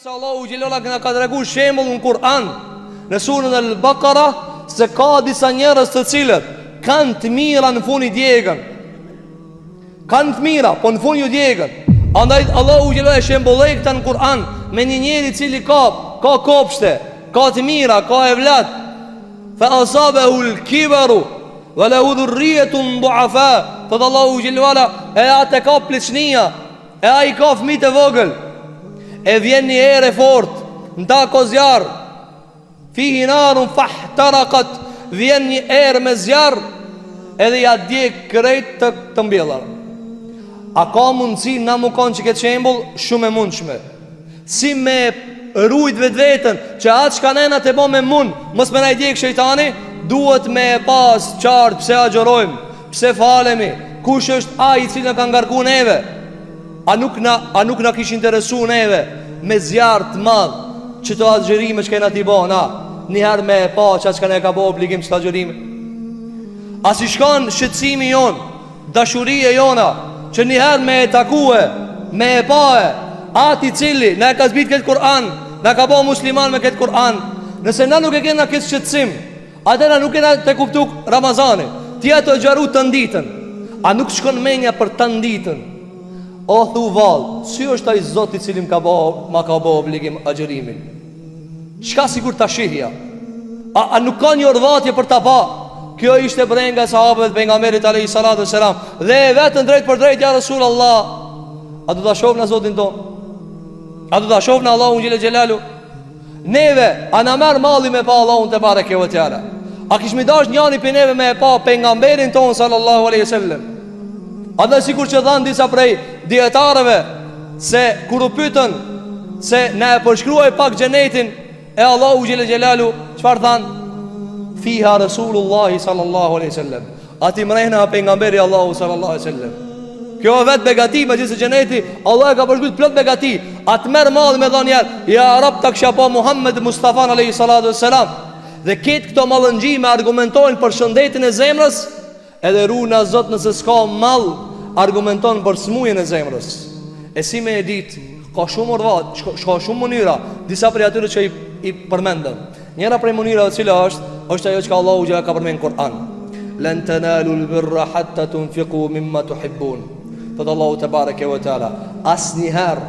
Se Allahu Gjellola këna ka dregu shembull në Kur'an në surën Al-Baqara se ka disa njerëz të cilët kanë të mira në fund i djegën. Kanë të mira, po në fund ju djegën. Andaj Allahu Gjellola e shembulloi këta në Kur'an me një njeri cili ka kopshte, ka të mira, ka evlat. Fa asabahu al-kibaru wa lahu dhurriyyatun du'afa. Thot Allahu Gjellola e atë ka pleçnia, e ai ka fëmijë të vogël. E vjen një erë e fort nda ko zjarë, fihi narun fahtarakat, vjen një erë me zjarë, edhe ja djek krejt të mbjellar. A ka mundësi na mu konë që këtë shembull shumë e mundshme, si me rujt vetë vetën që atë shka nena të bo me mund mos me na i djek shejtani, duhet me pas qartë pse agjerojmë, pse falemi, kush është ai i cili në ka ngarku neve. A nuk na kish interesu neve me zjarë të madhë që të agjerime që kena t'i bo na njëherë me pa që ka ne ka bo obligim që të agjerime. A si shkon shqetësimi jonë, dashurie jona që njëherë me e takue, me e pa e ati cili na e ka zbit këtë Kur'an, na ka bo musliman me këtë Kur'an. Nëse na nuk e kena këtë shqetësim, atëra nuk kena të kuptu Ramazani, tja të gjaru të nditën. A nuk shkon menja për të nditën? O thu valë, si është ai Zoti i cili ma ka bo obligim agjerimin? Shka sigur ta shihja? A nuk ka një orvatje për ta pa? Kjo ishte brenga e sahabëve të pejgamberit alayhi salatu wassalam. Dhe vetën drejt për drejt ja Rasulullah. A do ta shohim na Zotin ton? A do ta shohim na Allahun xhelalu? Neve, a na merr malli me pa Allahun te bareke ve teala? A kishmi dash njëri për neve me pa pejgamberin ton sallallahu alaihi wasallam? A dhe sikur që dhanë disa prej djetarëve se kur u pytën se ne e përshkruaj pak gjenetin e Allahu Gjellalu, qëfar dhanë? Fiha Rasulullahi sallallahu aleyhi sallam, ati mrejna pejgamberi Allahu sallallahu aleyhi sallam. Kjo e vetë begati me gjithë gjeneti, Allah e ka përshkruajt plot begati. Atë merë madhë me dhanë jarë, ja Rab të kësha po Muhammed Mustafa aleyhi salatu sallam. Dhe ketë këto malëngjime argumentojnë për shëndetin e zemrës. Edhe runa Zot nëse s'ka mal, argumenton për smujën e zemrës. E si me e dit, ka shumë orvat, ka shumë mënyra. Disa prej atyre që i përmendëm. Njëra prej mënyra dhe cila është ajo që Allahu Gjela ka përmend në Kur'an. Len tenalu l'birra hatta tunfiku mimma tuhibbun. Thot Allahu te bareke ve teala, asnjëherë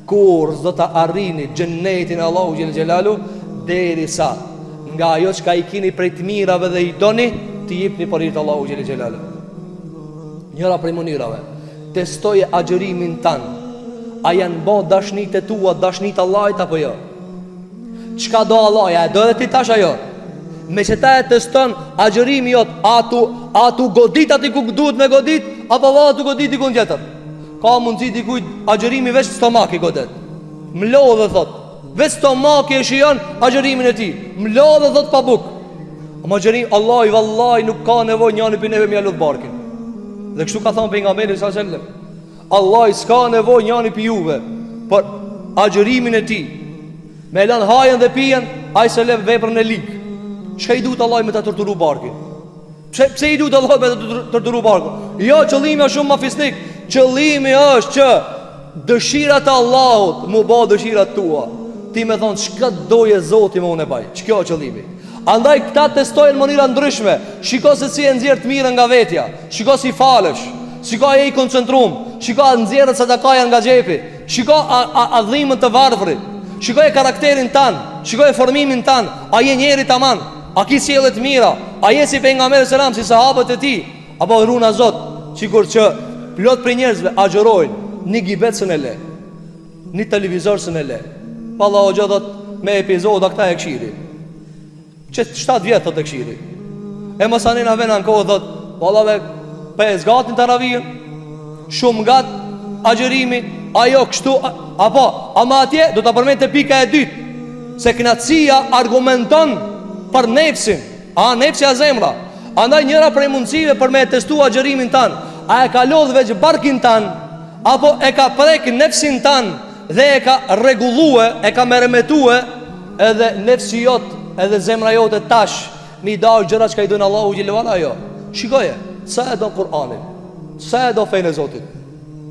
kur do ta arrini xhennetin Allahu Gjela Gjelalu, derisa nga ajo që i keni prej të mirave dhe i doni, ti jepni për hir të Allahu Gjela Gjelalu. Njëra prej mënyrave, testoje agjerimin tanë. A janë bo dashnit e tua, dashnit Allahit apo jo? Qka do Allah, ja e do dhe ti tash ajo? Me që ta e teston agjerimi jot, a tu godit ati ku duhet me godit, apo va tu godit i kun tjetër? Ka mundësi dikujt agjerimi veç stomak i godet. Mlo dhe thot, veç stomak i e shion agjerimin e ti. Mlo dhe thot pa buk. Ama agjerim, Allah i vallaj nuk ka nevoj njani për neve mjallut barkin. Dhe kështu ka thonë pejgamberi sallallahu alajhi wasallam, Allah s'ka nevojë njëri për juve për agjerimin e tij. Me lën hajën dhe pijen, ai se lën veprën e lig. Çka i duhet Allah me ta torturu barkin? Pse i duhet Allah me ta torturu barkin? Jo, qëllimi është shumë më fisnik. Qëllimi është që dëshirat e Allahut mu bë dëshirat tua. Ti më thon çka doje Zoti më unë baj. Ç'kjo është qëllimi? Andaj këta testojnë mënyra ndryshme. Shiko se si e nxjerr të mirën nga vetja. Shiko si falësh. Shiko e i koncentrum. Shiko a nxjerrët sadakaja nga xhepi. Shiko a dhimbën të varfrit. Shiko e karakterin tan. Shiko e formimin tan. A je njeri tamam? A ki sjellje të mira? A je si pejgamberi selam, si sahabët e tij? Apo runa Zot, sikur që plot për njerëzve agjërojnë një gibetën e le, një televizorsën e le. Pa Allah o gjëdhët me epizoda këta e këshiri. Që 7 vjetë të këshiri. E mësanin a vena në kohë dhët, valave 5 gatin të ravijën, shumë gat agjerimi, ajo kështu, apo, ama atje do të përmen të pika e dytë, se knatësia argumenton për nefsin, nefsja zemra. Andaj njëra prej mundësive për me testu agjerimin tanë, a e ka lodhë veç barkin tanë, apo e ka prek nefsin tanë, dhe e ka regulue, e ka meremetue, edhe nefsi jotë, edhe zemra jote tash mi dash gjëra që ka i dojnë Allahu Gjellewala jo. Shikoje, sa e do Kur'anin, sa e do fejnë e Zotit,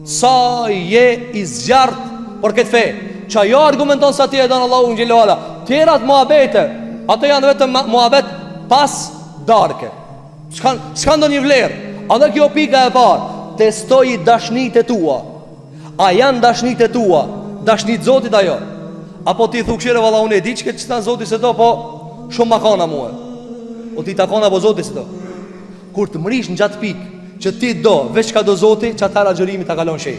sa je i zjartë për këtë fej. Qa jo argumenton sa ti e donë Allahu në gjellë ala. Tjerat muhabete, ato janë vetëm muhabet pas darke. S'kan do një vlerë. A dhe kjo pika e parë. Testoj dashnit e tua. A janë dashnit e tua dashnit Zotit ajo? Apo ti thukshire valla unë e di që të Zotit se do, po shumë ma kana muhe. O ti ta kana po Zotit se do. Kur të mërish në gjatë pik që ti do, veç ka do Zotit, që atër agjerimi të kalon shej.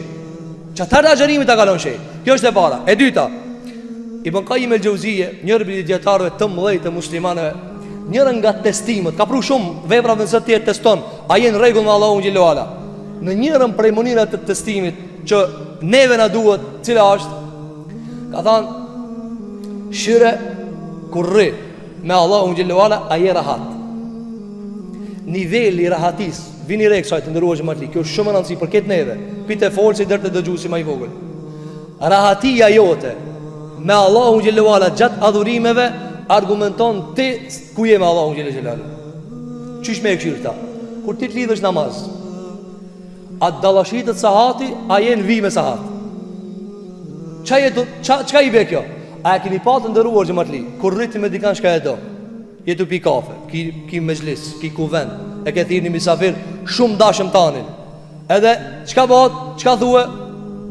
Që atër agjerimi të kalon shej. Kjo është e para. E dyta, Ibn Qayyim el-Jauziyje, njërë për djetarëve të mëdhej të muslimanëve, njërë nga testimet, ka pru shumë vepra nëse ti e teston, a jenë regull me Allahu Gjellu Ala. Në njërën prej mënyrave të testimit që neve na duhet, cila është, ka thënë, shire kur rri me Allahu Gjellu Ala, a je rahat. Nivelli rahatis, vini re kësaj të ndëruar xhamatli, kjo është shumë e rëndësishme për këtë neve. Pite folsi deri te dëgjuesi më i vogël. Rahatia jote me Allahu Gjellu Ala gjatë adhurimeve argumenton ti ku je me Allahu Gjellu Ala. Çish me e këshirë ta? Kur ti të lidhësh namaz, atë dalashitët sahati, a jenë vi me sahat. Qka i be kjo? A e kini patë ndëruar xhamatli, kur rriti me dikan shka e do, jetu pi kafe, ki mezhlis, ki kuvend, e ke thirë një misafir, shumë dashëm tanin. Edhe, qka bëhat, qka thue?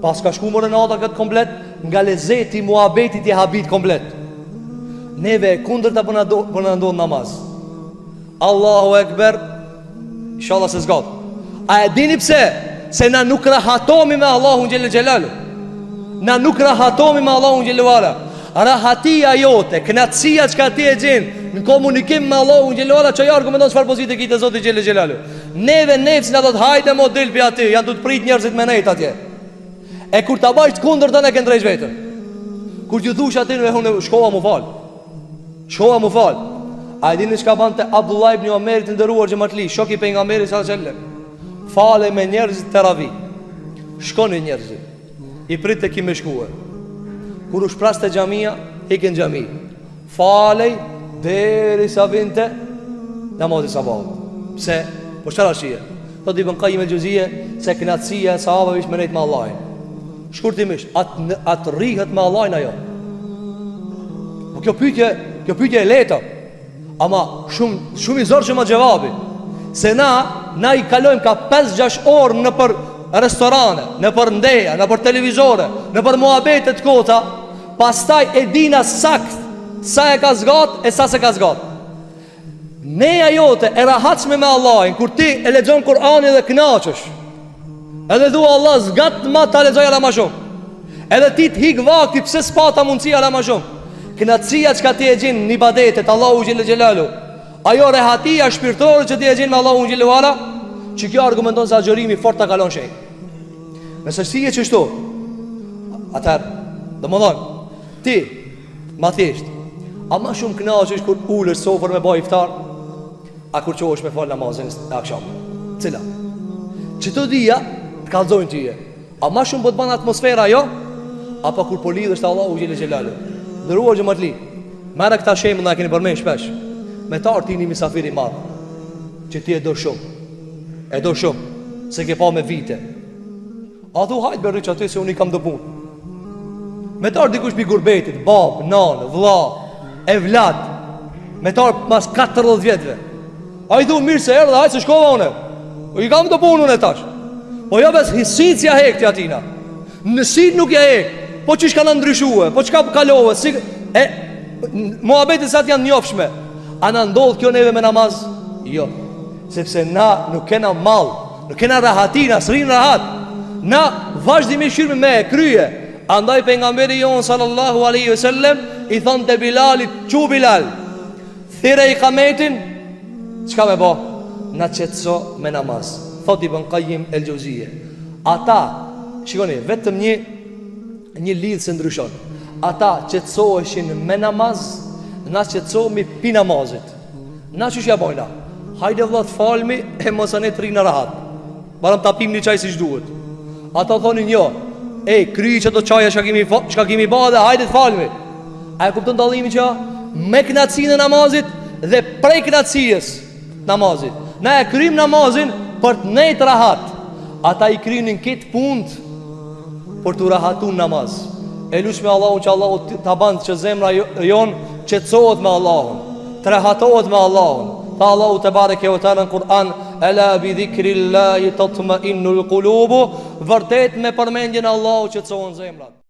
Pas ka shku më rënata këtë komplet, nga lezeti muhabetit i habit komplet. Neve kundër të për në ndonë namaz. Allahu Ekber, inshallah se zgat. A e dini pse? Se na nuk rahatomi me Allahun Gjellë Gjellalu. Na nuk rahatomi me Allahun Gjellu Ala. Rahatia jote, knatësia që ka ti e gjenë në komunikim me Allahun Gjellu Ala, që ja argumenton çfarë pozite ki të Zotit Gjellë Gjellalu. Neve nefsin ato të hajde model për aty, janë të prit njerëzit me nejt atje. E kur ta bajt kundër të ne kënë drejsh vetën. Kur t'ju thush aty në hune, shkova mu fal. Shkova mu fal. A e dini çka bante Abdullah ibn Omerit ndëruar xhamatli, shoku i pejgamberit sallallahu alajhi wasallam. Fale me njerëzit të ravi. Shkoni njerëzit. I prit të kime shkuë. Kur u shpras të xhamia, ikin xhami. Falej deri sa vinte namazi sabah. Pse? Po çfarë arshie? Po Ibn Qayyim el-Jauziyje se knatësia e sahabëve ishte me nejt me Allahin. Shkurtimisht, atë rrihet me Allahin ajo. Po kjo pyetje e lehtë. Ama shumë i zorë që ma gjevabi. Se na i kalojmë ka 5-6 orë në për restorane, në për ndeja, në për televizore, në për muhabetet kota. Pastaj e dina sakt sa e ka zgat e sa se ka zgat. Neja jote e rahatshme me Allahin, kur ti e lexon Kur'anin dhe kënaqesh, edhe thua Allah zgat ma ta lexoj ala ma shumë, edhe ti të hik vakti pse s'pata mundësia ala ma shumë. Knatësia që ka ti e gjenë një badetet Allahu Gjellë Gjellalu, ajo rehatia shpirtore që ti e gjenë me Allahu Gjellu Ala, që kjo argumenton se agjërimi fort të kalon shenj. Nëse si e qështu, atër, dhe më dhonë, ti, ma thjesht, a ma shumë knaqesh kur ullër sofër me baj iftar, a kur qohesh me falë namazin e aksham. Cila? Që të dhja, të kalzojnë tyje. A ma shumë bëtë banë atmosfera jo, apo kur po lidhësht Allahu Gjellë Gjellalu. Dëruar xhamatli, merë këta shemë në e keni përmen shpesh. Me ta arti një misafiri marë, që ti e do shumë, se ke pa me vite. A thu hajtë berri që aty se unë i kam dë punë. Me ta arti dikush pi gurbetit, babë, nanë, vlla, evlat. Me ta arti mas 40 vjetëve. A i thu mirë se erë dhe hajtë se shkova une, i kam dë punë unë e tash. Po jo bes hisit si ja hek të atina. Nësit nuk ja hek. Po që shka në ndryshue, po që ka kalove si, muhabetit sa të janë njofshme. A në ndodhë kjo neve me namaz? Jo. Sepse na nuk kena mal, nuk kena rahatina, sërinë rahat. Na vazhdimi shirë me kryje. Andaj pejgamberi jonë sallallahu alaihi wasallam i thonë të Bilalit, që Bilal, thire i kametin, qka me bo? Na qetso me namaz. Thot Ibn Qayyim el-Jauziyje. Ata, shikoni, vetëm një lidhë se ndryshon. Ata qetësoheshin me namaz, na qetësohemi pi namazit. Na që shja bojna, hajde vlat falmi e mësane të rinë rahat, barëm të apim një qaj si shduhet. Ata thonin jo, kry që të qaja që ka kemi ba dhe hajde të falmi. A e kuptën dalimi që me knatësin e namazit dhe prej knatësijes namazit. Na e krym namazin për të nejtë rahat. Ata i krynin këtë punt për të rahatu namaz. E lush me Allahun që Allahu ta ban që zemra jon qetësohet me Allahun, të rehatohet me Allahun. Tha Allahu te bareke ve teala në Kur'an: "Ela bi dhikrillahi tatma'innul qulub", vërtet me përmendjen e Allahut qetësohen zemrat.